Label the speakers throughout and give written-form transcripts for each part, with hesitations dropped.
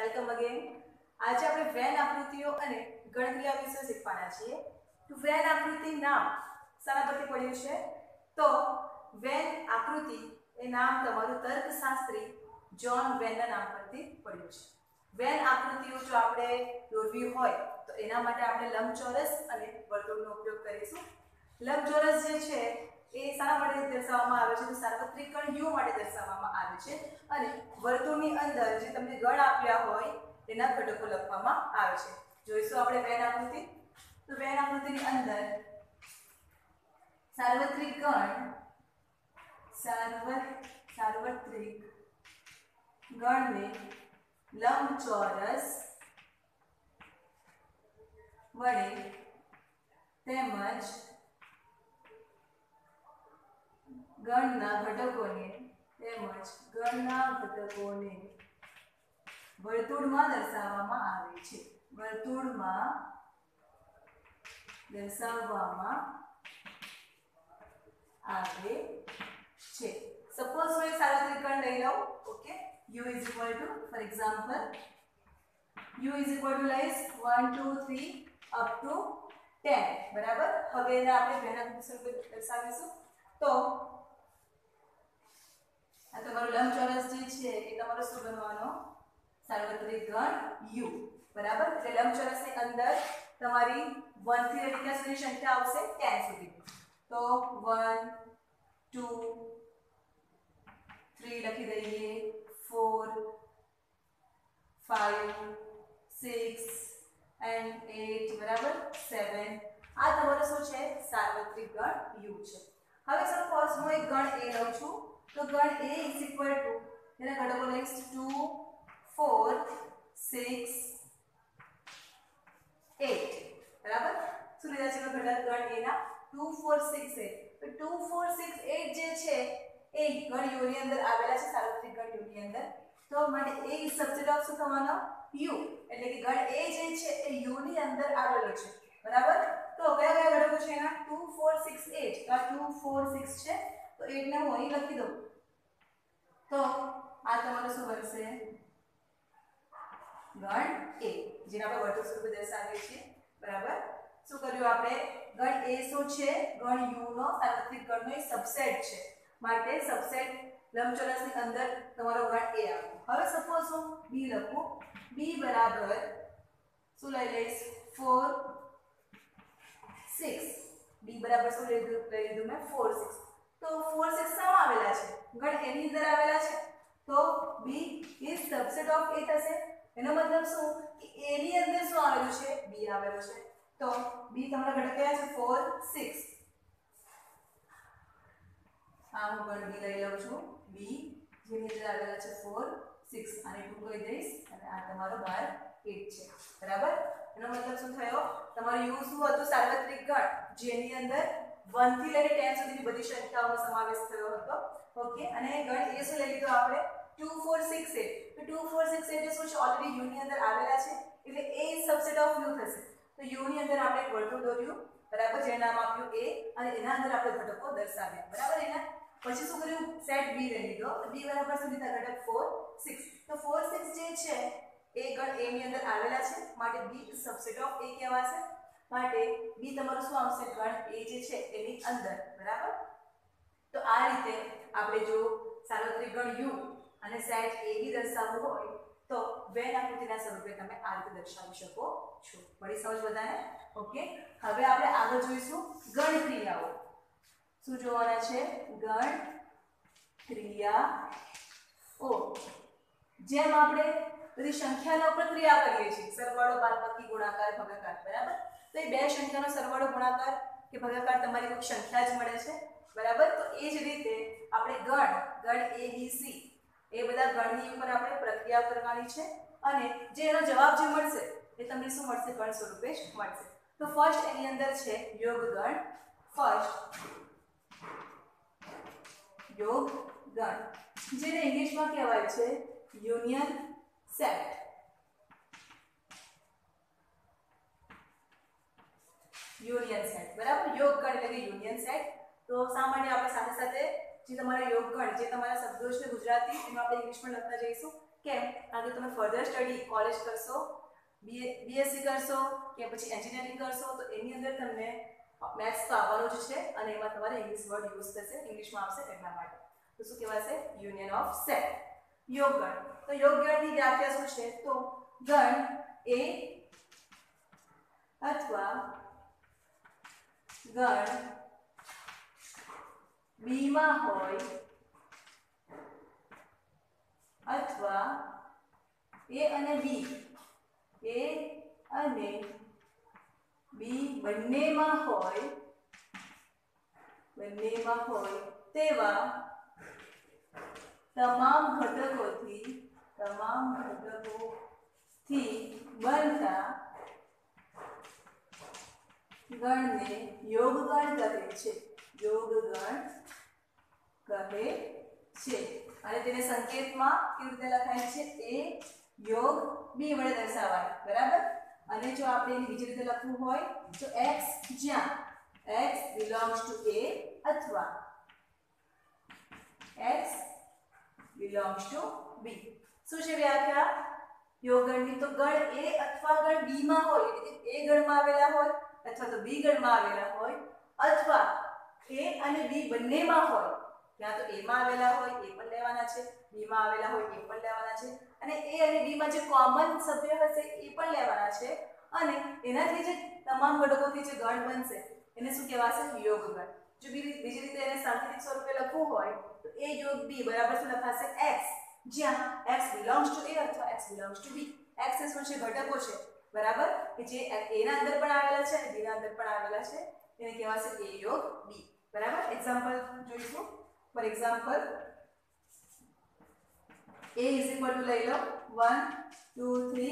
Speaker 1: Welcome again. આજે આપણે van આકૃતિઓ અને ગણક્રિયા વિશે શીખવાના છીએ। તો વેન આકૃતિ નામ શાના પરથી પડ્યું છે? તો વેન આકૃતિ એ નામ તમારું તર્કશાસ્ત્રી જ્હોન વેનના નામ પરથી પડ્યું છે। વેન આકૃતિઓ જો આપણે દોરવી હોય તો એના માટે આપણે લંબચોરસ અને વર્તુળનો ઉપયોગ કરીશું। લંબચોરસ જે છે એ શાના માટે દર્શાવવામાં આવે છે? તો સાર્વત્રિક ગણ યુ માટે દર્શાવવામાં આવે છે અને વર્તુળની અંદર જે તમને ગણ આપ્યા હોય તેના ઘટકો લખવામાં આવે છે। જોઈશું આપણે વેન આકૃતિ। તો વેન આકૃતિની અંદર સાર્વત્રિક ગણ ગણને લંબચોરસ વડે તેમજ ગણના ઘટકોને વર્તુળમાં દર્શાવવામાં આવે છે। સપોઝ હું એક સાર્વત્રિક ગણ લઈ લઉં। Okay, u is equal to for example u is equal to લઈશ 1 2 3 અપ ટુ 10 બરાબર। હવે એને આપણે વેન આકૃતિ સ્વરૂપે દર્શાવીશું। તો આ તમારો લંબચોરસ જે છે એ તમારો શું બનવાનો? સાર્વત્રિક ગણ u બરાબર। એટલે લંબચોરસની અંદર તમારી 1 થી લઈને ક્યાં સુધીની સંખ્યા આવશે? 10 સુધી। તો 1 2 3 લખી દઈએ, 4 5 6 and 8 બરાબર 7। આ તમારો શું છે? સાર્વત્રિક ગણ u છે। હવે સપોઝ હું એક ગણ a લઉં છું। તો ગણ a ઇઝ ઇક્વલ ટુ એના ઘટકો લઈશ 2 4 6 8 બરાબર। શું લીધા છે ઘટક ગણ a ના? 2 4 6 8। તો 2 4 6 8 જે છે એ ગણ u ની અંદર આવેલા છે, સાર્વત્રિક ગણ u ની અંદર। તો માટે a ઇઝ સબસેટ ઓફ શું થવાનો? u, એટલે કે ગણ a જે છે એ u ની અંદર આવેલો છે બરાબર। તો કયા કયા ઘટકો છે એના? 2 4 6 8। તો આ 2 4 6 છે, તો 8 ને હું અહીં લખી દઉં। તો આ તમારું શું બનશે? ગણ a, જેને આપણે વર્તુળ સ્વરૂપે દર્શાવીએ છીએ બરાબર। શું કર્યું આપણે? ગણ a શું છે? ગણ u નો સાર્વત્રિક ગણનો એક સબસેટ છે, માટે સબસેટ લંબચોરસની અંદર તમારો ગણ a આવ્યો। હવે સપોઝ હું b લખું। b બરાબર શું લઈ લઈશ? 4 6। b બરાબર શું લઈ લીધું મેં? 4 6। તો 4 6 શામાં આવેલા છે? ગણ a ની અંદર આવેલા છે, તો b is subset of a થશે। એનો મતલબ શું કે a ની અંદર શું આવેલું છે? b આવેલું છે। તો b તમારા ઘટક કયા છે? 4 6। આ હું ગણ b લઈ લઉં છું। b જેની અંદર આવેલા છે 4 6 અને 2 કહી દઈશ અને આ તમારો 8 છે બરાબર। એનો મતલબ શું થયો? તમારું u શું હતું? સાર્વત્રિક ગણ જેની અંદર 1 થી લઈને 10 સુધીની બધી સંખ્યાઓનો સમાવેશ થયો હતો। ઓકે, અને ગણ a શું લઈ લીધો આપણે? 2 4 6 8। તો 2 4 6 8 એ શું છે? ઓલરેડી u ની અંદર આવેલા છે, એટલે a is subset of u થશે। તો u ની અંદર આપણે એક વર્તુળ દોર્યું બરાબર, જેનું નામ આપ્યું a અને એના અંદર આપણે ઘટકો દર્શાવ્યા બરાબર। એના પછી શું કર્યું? સેટ b લઈ લીધો। તો b બરાબર શું લીધા? ઘટક 4 6। તો 4 6 જે છે એ ગણ a ની અંદર આવેલા છે, માટે b is subset of a કહેવાશે। માટે b તમારું શું આવશે? ગણ a જે છે એની અંદર બરાબર। તો આ રીતે આપણે જો સાર્વત્રિક ગણ u અને સેટ a બી દર્શાવવું હોય તો વેન આકૃતિના સ્વરૂપે તમે આ રીતે દર્શાવી શકો છો। બડી સમજ બધાને? ઓકે, હવે આપણે આગળ જોઈશું ગણક્રિયાઓ। શું જોવાના છે? ગણક્રિયાઓ। જેમ આપણે બધી સંખ્યાનો પ્રક્રિયા કરીએ છીએ, સરવાળો બાદબાકી ગુણાકાર ભાગાકાર બરાબર। તો એ બે સંખ્યાનો સરવાળો ગુણાકાર કે ભાગાકાર તમારી કોઈ સંખ્યા જ મળે છે બરાબર। તો એ જ રીતે આપણે ગણ a b c એ બધા ગણની ઉપર આપણે પ્રક્રિયા કરવાની છે અને જે એનો જવાબ જે મળશે એ તમને શું મળશે? ગણ સ્વરૂપે જ મળશે। તો ફર્સ્ટ એની અંદર છે યોગ ગણ। યોગ ગણ જેને ઇંગ્લિશમાં કહેવાય છે યુનિયન સેટ। યુનિયન સેટ બરાબર। યોગ ગણ એટલે કે યુનિયન સેટ। તો શા માટે આપણે સાથે સાથે જે તમારા યોગગણ જે તમારા શબ્દો છે ગુજરાતી એમાં આપણે ઇંગ્લિશમાં લખતા જઈશું। કેમ? કારણ કે તમે ફર્ધર સ્ટડી કોલેજ કરશો, બીએસસી કરશો કે પછી એન્જિનિયરિંગ કરશો તો એની અંદર તમને મેથ્સ તો આવવાનું જ છે અને એમાં તમારે ઇંગ્લિશ વર્ડ યુઝ થશે, ઇંગ્લિશમાં આવશે એટલા માટે. તો શું કહેવાશે? Union of set. યોગગણ. તો યોગગણની વ્યાખ્યા શું છે? તો ગણ એ અથવા ગણ બી માં હોય અથવા એ અને બી બંનેમાં હોય તેવા તમામ ઘટકોથી બનતા ગણને યોગગણ કહે છે. યોગગણ કહે છે. અને તેને સંકેતમાં કેવી રીતે લખાય છે? એ યોગ બી વડે દર્શાવાય. બરાબર? અને જો આપણે એને બીજી રીતે લખવું હોય તો x જ્યાં x belongs to a અથવા x belongs to b. શું છે વ્યાખ્યા યોગગણની? તો ગણ a અથવા ગણ b માં હોય એટલે કે a ગણમાં આવેલા હોય અથવા તો b ગણમાં આવેલા હોય અથવા a અને b બંનેમાં હોય. ત્યાં તો a માં આવેલા હોય એ પણ લેવાના છે, b માં આવેલા હોય એ પણ લેવાના છે અને a અને b માં જે કોમન સભ્ય હશે એ પણ લેવાના છે અને એનાથી જે તમામ ઘટકોથી જે ગણ બનશે એને શું કહેવાશે? યોગગણ. જો બીજી રીતે એને સાંકેતિક સ્વરૂપે લખવું હોય તો a યોગ b બરાબર શું લખાશે? x જ્યાં x belongs to a અથવા x belongs to b. x એ શું છે? ઘટકો છે. બરાબર? કે જે a ના અંદર પણ આવેલા છે અને b ના અંદર પણ આવેલા છે એને કહેવાશે a યોગ b. બરાબર? એક્ઝામ્પલ જોઈશું. For example a is equal to લઈ લો 1 2 3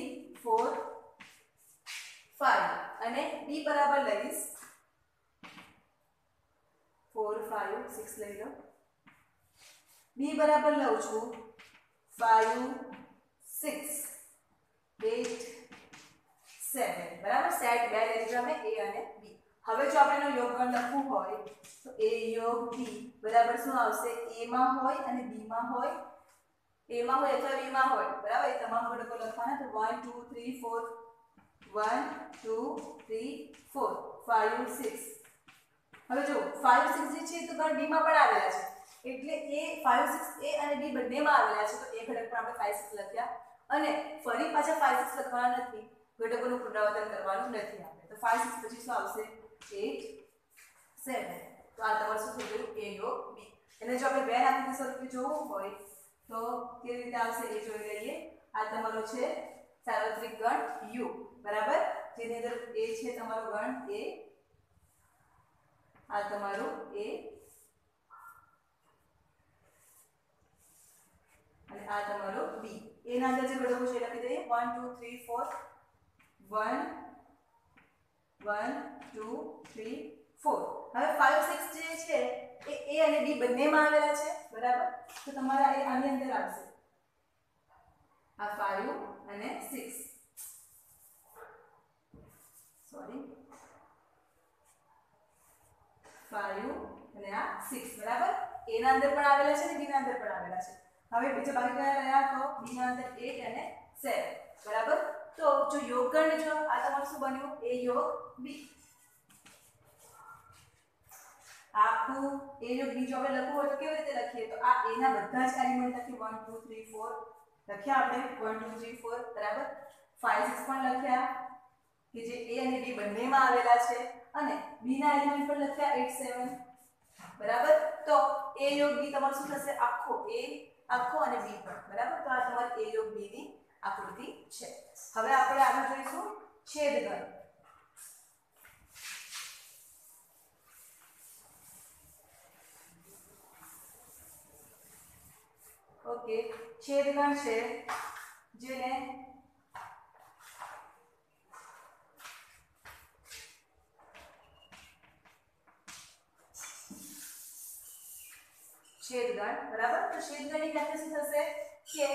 Speaker 1: 4 5 અને b બરાબર લઈશ 4 5 6 લઈ લો. b બરાબર લઉં છું 5 6 8 7. બરાબર? સેટ બે લઈ લીધા મેં a અને b. હવે જો આપણે એનો યોગગણ લખવું હોય તો a યોગ b બરાબર શું આવશે? a માં હોય અને b માં હોય, a માં હોય અથવા b માં હોય. બરાબર? એ તમામ ઘટકો લખવાના. તો 1 2 3 4 1 2 3 4 5 6. હવે જો 5 6 જે છે તો ગણ b માં પણ આવેલા છે એટલે એ 5 6 a અને b બંનેમાં આવેલા છે તો એ ઘટક પણ આપણે 5 6 લખ્યા અને ફરી પાછા 5 6 લખવાના નથી, ઘટકોનું પુનરાવર્તન કરવાનું નથી આપણે. તો 5 6 પછી શું આવશે? 8 7. તો આ તમારું શું થઈ ગયું? a યોગ b. એને જો આપણે બે આકૃતિ સ્વરૂપે જોવું હોય તો કેવી રીતે આવશે એ જોઈ લઈએ. આ તમારો છે સાર્વત્રિક ગણ u. બરાબર? જેની અંદર a છે તમારો ગણ a, આ તમારું a અને આ તમારું b. a ના અંદર જે ઘટકો છે લખી દઈએ 1 2 3 4 1 1 2 3 4. હવે 5 6 જે છે એ a અને b બંનેમાં આવેલા છે. બરાબર? તો તમારા એ આની અંદર આવશે આ 5 અને 6. સોરી 5 અને આ 6. બરાબર? a ના અંદર પણ આવેલા છે અને b ના અંદર પણ આવેલા છે. હવે બીજા બાકી કયા રહ્યા? તો b ના અંદર 8 અને 7. બરાબર? તો જો યોગગણ જો આ તમારું શું બન્યું? a યોગ b. આખું a યોગ b જો આપણે લખવું હોય તો કેવી રીતે લખીએ? તો આ a ના બધા જ એલિમેન્ટ લખી 1 2 3 4 લખ્યા આપણે 1 2 3 4. બરાબર? 5 6 પણ લખ્યા કે જે a અને b બંનેમાં આવેલા છે અને b ના એલિમેન્ટ પણ લખ્યા 8 7. બરાબર? તો a યોગ b તમારું શું થશે? આખો a આખો અને b પણ. બરાબર? તો આ તમારી a યોગ b ની આકૃતિ છે. હવે આપણે આગળ જોઈશું છેદગણ. ઓકે, છેદગણ છે જેને છેદગણ. બરાબર? તો છેદગણની વ્યાખ્યા શું થશે કે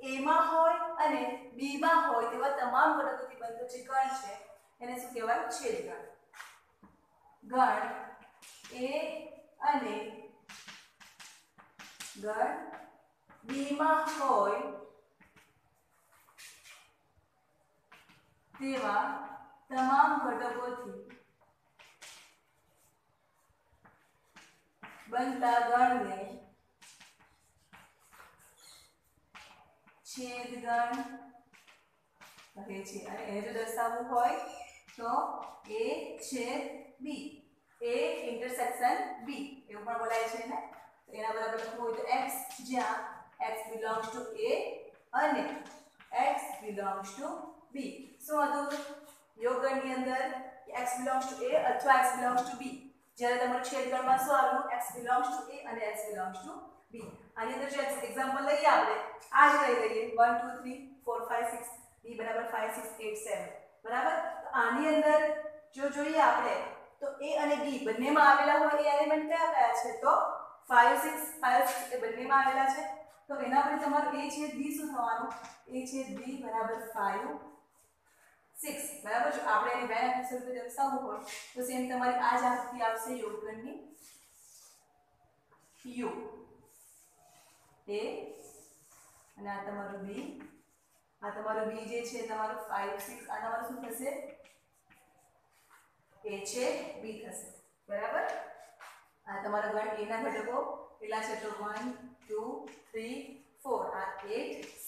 Speaker 1: a માં હોય અને b માં હોય તેવા તમામ ઘટકોથી બનતો જે ગણ છે એને શું કહેવાય? છેદગણ. ગણ a અને ગણ b માં હોય તેવા તમામ ઘટકોથી બનતા ગણને છેદગણ કહે છે। અને એને જો દર્શાવવું હોય તો a છેદ b, a ઇન્ટરસેક્શન b એવું પણ બોલાય છે ને। તો એના બરાબર લખવું હોય તો x, જ્યાં x belongs to a અને x belongs to b। શું હતું યોગગણની અંદર x belongs to a અથવા x belongs to b, જ્યારે તમારું છેદગણમાં શું આવ્યું x belongs to a અને x belongs to b। આની અંદર જો એક્ઝામ્પલ લઈએ આપણે આ જ લઈ લઈએ 1 2 3 4 5 6 b બરાબર 5 6 8 7 બરાબર। તો આની અંદર જો જોઈએ આપણે તો a અને b બંનેમાં આવેલા હોય એ એલિમેન્ટ કયા કયા છે તો 5 6 5 6 એ બંનેમાં આવેલા છે। તો એના પર તમારું a છેદ b શું થવાનું a છેદ b બરાબર 5 6 બરાબર। જો આપણે એની વેન આકૃતિ સ્વરૂપે દર્શાવવું હોય તો સેમ તમારી આ જ આકૃતિ આવશે યોગગણની u a અને આ તમારું b, આ તમારું b જે છે તમારું 5 6 આ તમારું શું થશે a છેદ b થશે બરાબર। આ તમારા ગણ a ના ઘટકો કેટલા છે તો 1 2 3 4 આ 8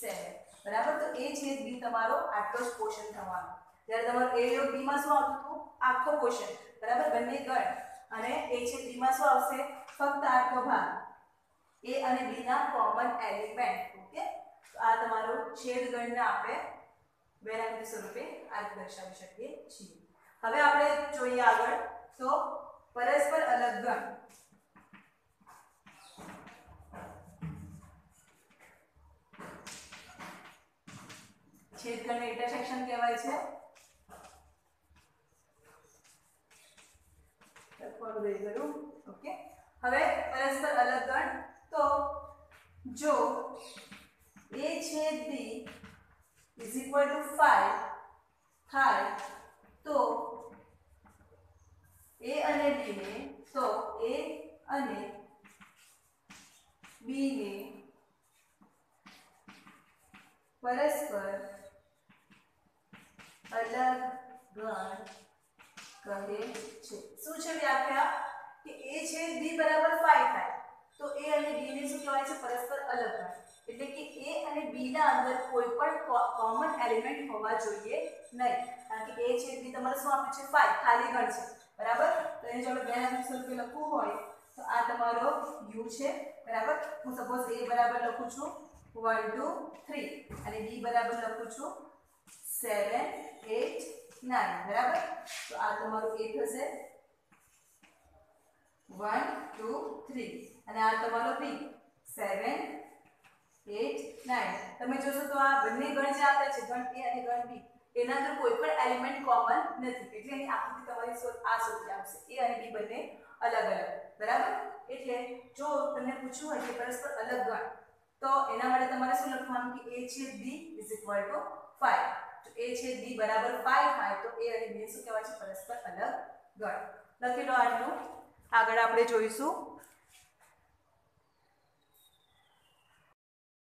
Speaker 1: 7 બરાબર। તો a છેદ b તમારો આટલો જ પોર્શન થવાનો, જ્યારે તમારો a યોગ b માં શું આવતું હતું આખો પોર્શન બરાબર બંને ગણ, અને a છેદ b માં શું આવશે ફક્ત આટલો ભાગ a અને b ના કોમન એલિમેન્ટ। ઓકે, તો આ તમારો છેદગણને આપણે વેરાંતિ સ્વરૂપે આ દર્શાવી શકીએ છીએ। હવે આપણે જોઈએ આગળ તો પરસ્પર અલગ ગણ। છેદગણને ઇન્ટરસેક્શન કહેવાય છે। ઓકે, હવે પરસ્પર અલગ ગણ તો જો a છેદ b is equal to 5 થાય તો a અને b ને પરસ્પર અલગ ગણ કહે છે। શું છે વ્યાખ્યા કે a છેદ b બરાબર 5 થાય તો a અને b ને શું કહેવાય છે પરસ્પર અલગ ગણ, એટલે કે a અને b ના અંદર કોઈ પણ કોમન એલિમેન્ટ હોવા જોઈએ નહીં, કારણ કે a છેદ b તમારે શું આપ્યું છે 5 ખાલી ગણ છે બરાબર। તો એને જો આપણે વેન સ્વરૂપે લખવું હોય તો આ તમારો u છે બરાબર। હું સપોઝ a બરાબર લખું છું 1 2 3 અને b બરાબર લખું છું 7 8 9 બરાબર। તો આ તમારું a થશે 1 2 3 અને આ તમારો b 7 8 9। તમે જોશો તો આ બંને ગણ જે આપે છે ગણ a અને ગણ b એના અંદર કોઈ પણ એલિમેન્ટ કોમન નથી, એટલે એની આકૃતિ તમારી આ સ્વરૂપે આવશે a અને b બંને અલગ અલગ બરાબર। એટલે જો તમને પૂછવું હોય કે પરસ્પર અલગ ગણ તો એના માટે તમારે શું લખવાનું કે a છેદ b = 5। તો a છેદ b બરાબર 5 થાય તો a અને b શું કહેવાય છે પરસ્પર અલગ ગણ। લખી લો આટલું। આગળ આપણે જોઈશું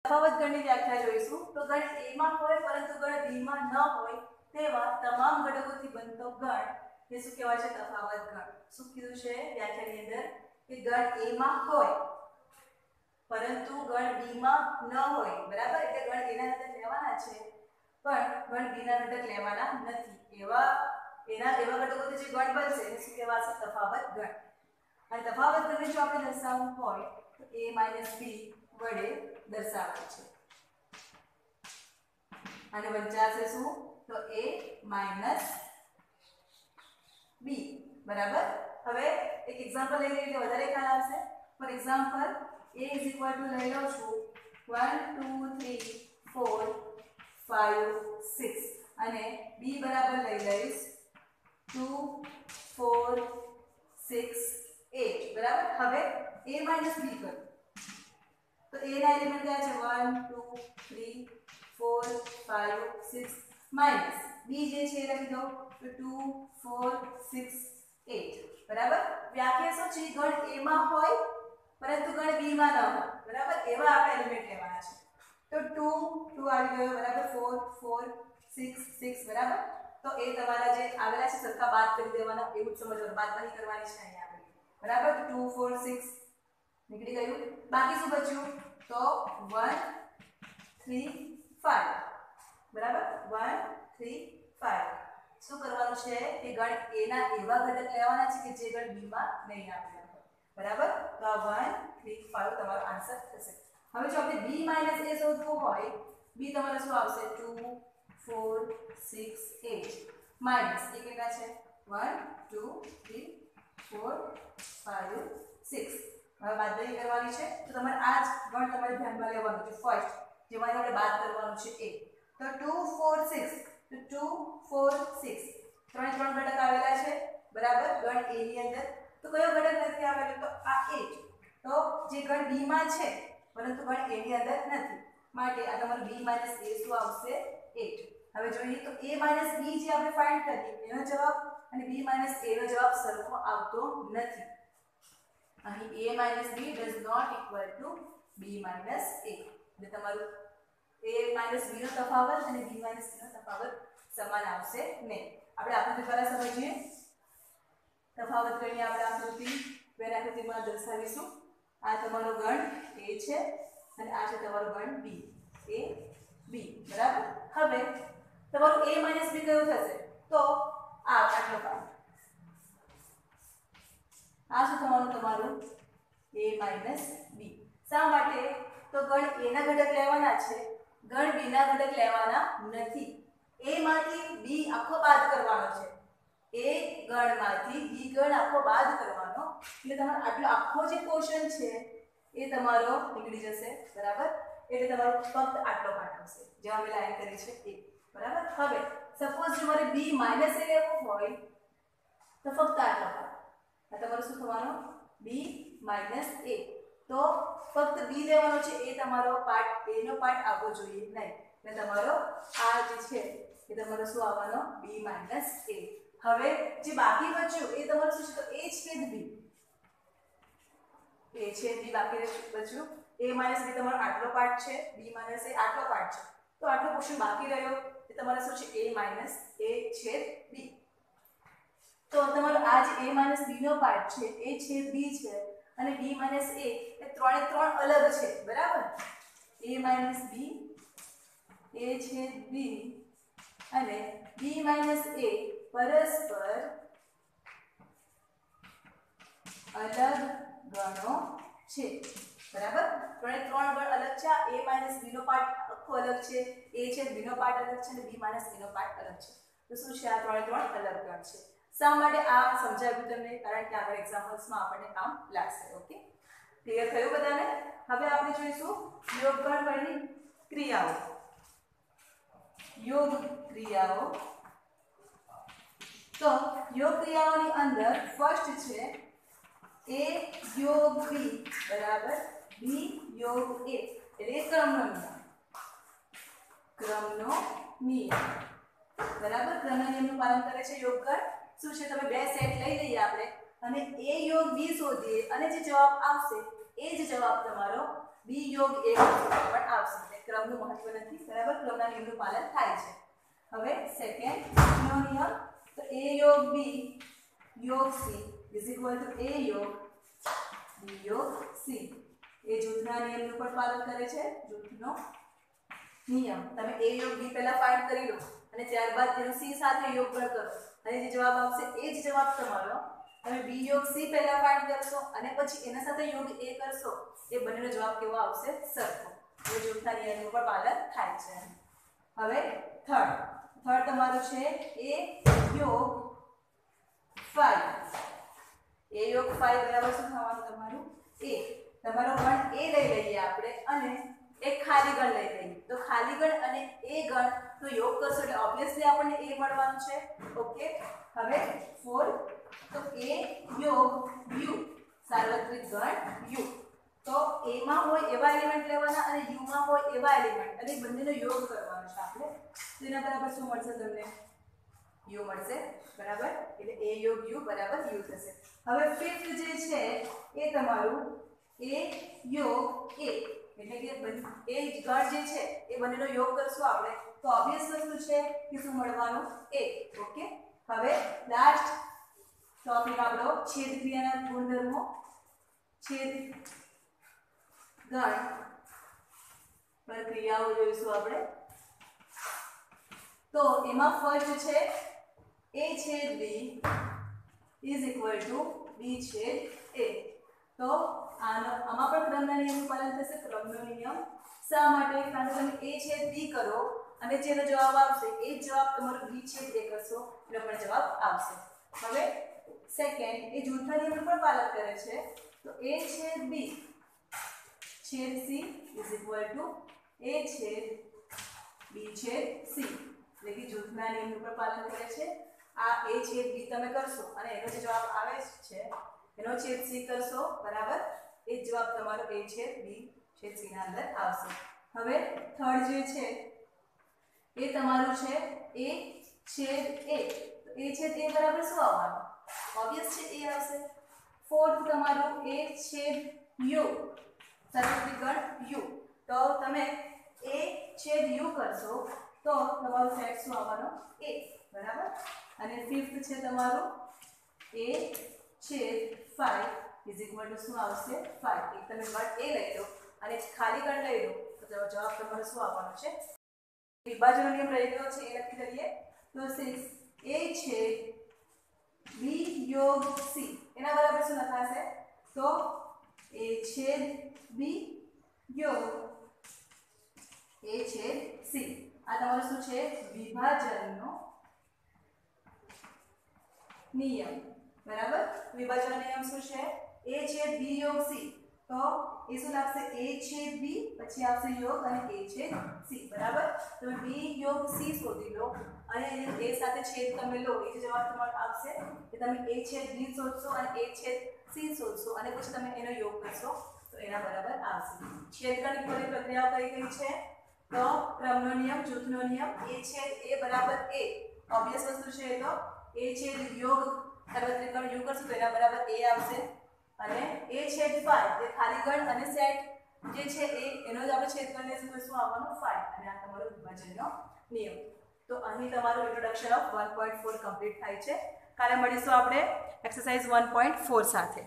Speaker 1: તફાવત ગણની વ્યાખ્યા જોઈશું। તો ગણ a માં હોય પરંતુ ગણ b માં ન હોય તેવા તમામ ઘટકોથી બનતો ગણ એ શું કહેવાય છે તફાવત ગણ। શું કીધું છે વ્યાખ્યાની અંદર કે ગણ a માં હોય પરંતુ ગણ b માં ન હોય બરાબર, એટલે ગણ a ના ઘટક લેવાના છે પણ ગણ b ના ઘટક લેવાના નથી, એવા ઘટકોથી જે ગણ બનશે એને શું કહેવાશે તફાવત ગણ। અને તફાવત ગણને જો આપણે દર્શાવવું હોય તો a - b વડે દર્શાવાય છે, અને વંચાશે શું તો a - b બરાબર। હવે એક એક્ઝામ્પલ લઈ લઈએ એટલે વધારે ખ્યાલ આવશે। ફોર એક્ઝામ્પલ a લઈ લઉં છું 1 2 3 4 5 6 અને b બરાબર લઈ લઈશ 2 4 6 8 બરાબર। હવે a - b કરું તો a ના એલિમેન્ટ કયા છે 1 2 3 4 5 6 માઈનસ b જે છે એ લખી દો તો 2 4 6 8 બરાબર। વ્યાખ્યા શું છે ગણ a માં હોય પરંતુ ગણ b માં ન હોય બરાબર, એવા આપણે એલિમેન્ટ લેવાના છે। તો 2 આવી ગયો બરાબર 4 4 6 6 બરાબર તો એ તમારા જે આવેલા છે સરખા બાદ કરી દેવાના એવું જ સમજવાનું બાદબાકી કરવાની છે અહીંયા આપણે બરાબર તો 2 4 6 નીકળી ગયું બાકી શું બચ્યું તો 1 3 5 બરાબર 1 3 5 શું કરવાનું છે કે ગણ a ના એવા ઘટક લેવાના છે કે જે ગણ b માં નહીં આપેલા હોય બરાબર તો આ 1 3 5 તમારો આન્સર થશે હવે જો આપણે b a શોધવું હોય b તમારો શું આવશે 2 4 6 8 માઈનસ એ કેટલા છે 1 2 3 4 5 6 હવે બાદબાકી કરવાની છે તો તમારે આ જ ગણ તમારે ધ્યાનમાં લેવાનું છે ફર્સ્ટ જેમાં આપણે બાદ કરવાનું છે એ તો 2 4 6 તો 2 4 6 ત્રણ ઘટક આવેલા છે બરાબર ગણ a ની અંદર તો કયો ઘટક નથી આવેલો તો આ 8 તો જે ગણ b માં છે પરંતુ ગણ a ની અંદર નથી માટે આ તમારું b a શું આવશે 8 હવે જોઈએ તો a b જે આપણે ફાઇન્ડ કરી એનો જવાબ અને b a નો જવાબ સરખો આવતો નથી અહીં a b does not equal to b a એટલે તમારું a b નો તફાવત અને b નો તફાવત સમાન આવશે નહીં આપણે આકૃતિ દ્વારા સમજીએ તફાવત કરીને આપણે આકૃતિ વેર આકૃતિમાં દર્શાવીશું આ તમારો ગણ a છે અને આ છે તમારો ગણ b a b બરાબર હવે તમારું a b કયું થશે તો આ આટલો ભાગ આ શું તમારું a b શા માટે તો ગણ a ના ઘટક લેવાના છે ગણ b ના ઘટક લેવાના નથી a માંથી b આખો બાદ કરવાનો છે a ગણમાંથી b ગણ આખો બાદ કરવાનો એટલે તમારો આટલો આખો જે પોર્શન છે એ તમારો નીકળી જશે બરાબર એટલે તમારો ફક્ત આટલો પાર્ટ આવશે જે અમે લાઈન કરી છે એ બરાબર હવે સપોઝ જો મારે b a લેવું હોય તો ફક્ત આટલો પાર્ટ આ તમારો શું થવાનો b a તો ફક્ત b લેવાનો છે એ તમારો પાર્ટ a નો પાર્ટ આવવો જોઈએ નહીં એટલે તમારો આ જે છે એ તમારો શું આવવાનો b a હવે જે બાકી બચ્યું એ તમારું શું છે તો a છેદ b a છેદ b બાકી બચ્યું a b તમારો આટલો પાર્ટ છે b a આટલો પાર્ટ છે તો આટલો પોર્શન બાકી રહ્યો એ તમારો શું છે a છેદ b તો તમારો આ જે a b નો પાર્ટ છે a છેદ b છે અને b a એ ત્રણે ત્રણ અલગ છે બરાબર a b a છેદ b અને b a પરસ્પર અલગ ગણો છે બરાબર ત્રણે ત્રણ ગણ અલગ છે a b નો પાર્ટ આખો અલગ છે a છેદ b નો પાર્ટ અલગ છે અને b a નો પાર્ટ અલગ છે તો શું છે આ ત્રણે ત્રણ અલગ ગણ છે શા માટે આ સમજાવ્યું તમને કારણ કે આગળ એક્ઝામ્પલ્સમાં આપણને કામ લાગશે ઓકે ક્લિયર થયું બધાને હવે આપણે જોઈશું યોગગણ પરની ક્રિયાઓ યોગ ક્રિયાઓ તો યોગ ક્રિયાઓની અંદર ફર્સ્ટ છે a યોગ b બરાબર b યોગ a એટલે ક્રમનો નિયમ બરાબર ક્રમના નિયમનું પાલન કરે છે યોગગણ શું છે તમે બે સેટ લઈ લઈએ આપણે અને a યોગ b શોધીએ અને જે જવાબ આવશે એ જ જવાબ તમારો b યોગ a પણ આવશે એટલે ક્રમનું મહત્વ નથી બરાબર ક્રમના નિયમનું પાલન થાય છે હવે સેકન્ડ નો નિયમ તો a યોગ b યોગ c a યોગ b યોગ c એ જૂથના નિયમનું પણ પાલન કરે છે જૂથનો નિયમ તમે a યોગ b પહેલા ફાઇન્ડ કરી લો અને ત્યારબાદ તેનો c સાથે યોગગણ કરો અને જે જવાબ આવશે એ જ જવાબ તમારો તમે b યોગ c પહેલા ફાઇન્ડ કરશો અને પછી એના સાથે યોગ a કરશો એ બંનેનો જવાબ કેવો આવશે સરખો એ જૂથના નિયમનું પણ પાલન થાય છે હવે થર્ડ તમારું છે a યોગ 5 a યોગ 5 બરાબર શું થવાનું તમારું a તમારો ગણ a લઈ લઈએ આપણે અને એક ખાલી ગણ લઈ લઈએ તો ખાલી ગણ અને a ગણ તો યોગ કરશો એટલે ઓબ્વિયસલી આપણને a મળવાનું છે ઓકે હવે 4 તો a યોગ u સાર્વત્રિક ગણ u તો a માં હોય એવા એલિમેન્ટ લેવાના અને u માં હોય એવા એલિમેન્ટ અને બંનેનો યોગ કરવાનો છે આપણે તો એના બરાબર શું મળશે તમને u મળશે બરાબર એટલે a યોગ u બરાબર u થશે હવે ફિફ્થ જે છે એ તમારું a યોગ a એટલે કે એ ગણ જે છે એ બંનેનો યોગ કરશું આપણે તો ઓબ્વિયસ વસ્તુ છે કે શું મળવાનું a. ઓકે, હવે લાસ્ટ ટોપિક આપણો છેદ ક્રિયાના ગુણધર્મો. છેદ ગણ પર ક્રિયાઓ જોઈશું આપણે. તો એમાં ફર્સ્ટ છે a છેદ b is equal to b છેદ a. તો આમાં પણ ક્રમના નિયમનું પાલન થશે. ક્રમનો નિયમ શા માટે? કારણ કે તમે a છેદ b કરો અને જેનો જવાબ આવશે એ જ જવાબ તમારો b છેદ a કરશો એનો પણ જવાબ આવશે. હવે સેકન્ડ એ જૂથના નિયમનું પણ પાલન કરે છે. તો a છેદ b છેદ c is equal to a છેદ b છેદ c. એટલે કે જૂથના નિયમનું પણ પાલન કરે છે. આ a છેદ b તમે કરશો અને એનો જે જવાબ આવે છે એનો છેદ c કરશો, બરાબર? એ જ જવાબ તમારો a છેદ b છેદ c ના અંદર આવશે. હવે થર્ડ જે છે એ તમારું છે a છેદ a. તો a છેદ a બરાબર શું આવવાનું? ઓબ્વિયસ છે a આવશે. ફોર્થ તમારું a છેદ u સાર્વત્રિક ગણ u. તો તમે a છેદ u કરશો તો તમારું સેટ શું આવવાનો? a, બરાબર? અને ફિફ્થ છે તમારું a છેદ 5 ઇઝ ઇક્વલ ટુ શું આવશે? 5. એક તમે ગણ a લઈ લો અને ખાલી ગણ લઈ લો તો જવાબ તમારો શું આવવાનો છે? વિભાજનનો નિયમ રહી ગયો છે એ લખી દઈએ. તો 6 a છેદ b યોગ c એના બરાબર શું લખાશે? તો a છેદ b યોગ a છેદ c. આ તમારો શું છે? વિભાજનનો નિયમ, બરાબર? વિભાજનનો નિયમ શું છે? a છેદ b યોગ c. તો એ શું લાગશે? a છેદ b પછી આવશે યોગ અને a છેદ c, બરાબર? તમે b યોગ c શોધી લો અને એ સાથે છેદ તમે લો એ જે જવાબ તમારો આવશે એ તમે a છેદ b શોધશો અને a છેદ c શોધશો અને પછી તમે એનો યોગ કરશો તો એના બરાબર આવશે. છેદગણની પૂરી પ્રક્રિયા કઈ કઈ છે? તો ક્રમનો નિયમ, જૂથનો નિયમ, a છેદ a બરાબર a. ઓબ્વિયસ વસ્તુ છે તો a છેદ યોગ સાર્વત્રિક ગણ u કરશું તો એના બરાબર a આવશે. અને a છેદ 5 એ ખાલી ગણ અને સેટ જે છે એનો જ આપણે છેદ કરી લેશું તો શું આવવાનું? 5. અને આ તમારો વિભાજનનો નિયમ. તો અહીં તમારું ઇન્ટ્રોડક્શન ઓફ 1.4 કમ્પ્લીટ થાય છે. કાલે મળીશું આપણે એક્સરસાઇઝ 1.4 સાથે.